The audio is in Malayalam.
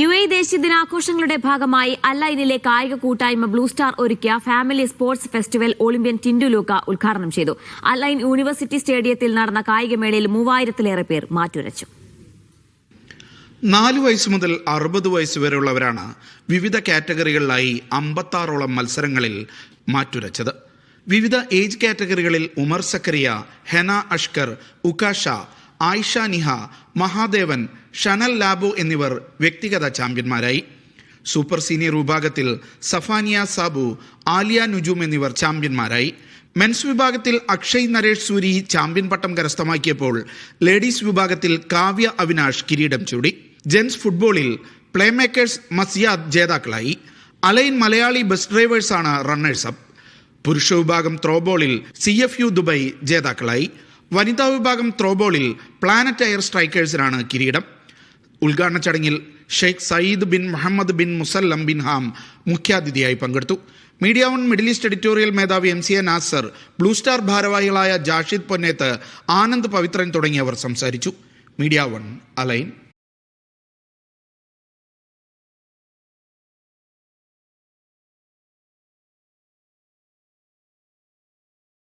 UAE ദേശീയ ദിനാഘോഷങ്ങളുടെ ഭാഗമായി അല്ലൈനിലെ കായിക കൂട്ടായ്മ ബ്ലൂ സ്റ്റാർ ഒരുക്കിയ family sports festival Olympian Tindu ലൂക്ക ഉദ്ഘാടനം ചെയ്തു. അല്ലൈൻ യൂണിവേഴ്സിറ്റി സ്റ്റേഡിയത്തിൽ നടന്ന കായികമേളയിൽ 3000-ലേറെ പേർ മാറ്റുരച്ചു. 4 വയസ്സ് മുതൽ 60 വയസ്സ് വരെയുള്ളവരാണ് വിവിധ കാറ്റഗറികളിലായി 56ഓളം മത്സരങ്ങളിൽ മാറ്റുരച്ചത്. വിവിധ ഏജ് കാറ്റഗറികളിൽ ഉമർ സക്കരിയ, ഹെന അഷ്കർ, ഉകാഷ, ആയിഷ നിഹ, മഹാദേവൻ, ഷനൽ ലാബു എന്നിവർ വ്യക്തിഗത ചാമ്പ്യന്മാരായി. സൂപ്പർ സീനിയർ വിഭാഗത്തിൽ സഫാനിയ സാബു, ആലിയ നുജൂം എന്നിവർ ചാമ്പ്യന്മാരായി. മെൻസ് വിഭാഗത്തിൽ അക്ഷയ് നരേഷ് സൂരി ചാമ്പ്യൻ പട്ടം കരസ്ഥമാക്കിയപ്പോൾ ലേഡീസ് വിഭാഗത്തിൽ കാവ്യ അവിനാഷ് കിരീടം ചൂടി. ജെൻസ് ഫുട്ബോളിൽ പ്ലേമേക്കേഴ്സ് മസിയാദ് ജേതാക്കളായി. അലൈൻ മലയാളി ബസ് ഡ്രൈവേഴ്സാണ് റണ്ണേഴ്സ് അപ്പ്. പുരുഷ വിഭാഗം ത്രോബോളിൽ CFU ദുബൈ ജേതാക്കളായി. വനിതാ വിഭാഗം ത്രോബോളിൽ പ്ലാനറ്റ് എയർ സ്ട്രൈക്കേഴ്സിനാണ് കിരീടം. ഉദ്ഘാടന ചടങ്ങിൽ Sheikh Sayed bin Mohammed bin Musallam bin Ham മുഖ്യാതിഥിയായി പങ്കെടുത്തു. Media One Middle East editorial മേധാവി MCA നാസർ, ബ്ലൂ സ്റ്റാർ ഭാരവാഹികളായ ജാഷിദ് പൊന്നേത്ത്, ആനന്ദ് പവിത്രൻ തുടങ്ങിയവർ സംസാരിച്ചു. Media One, align.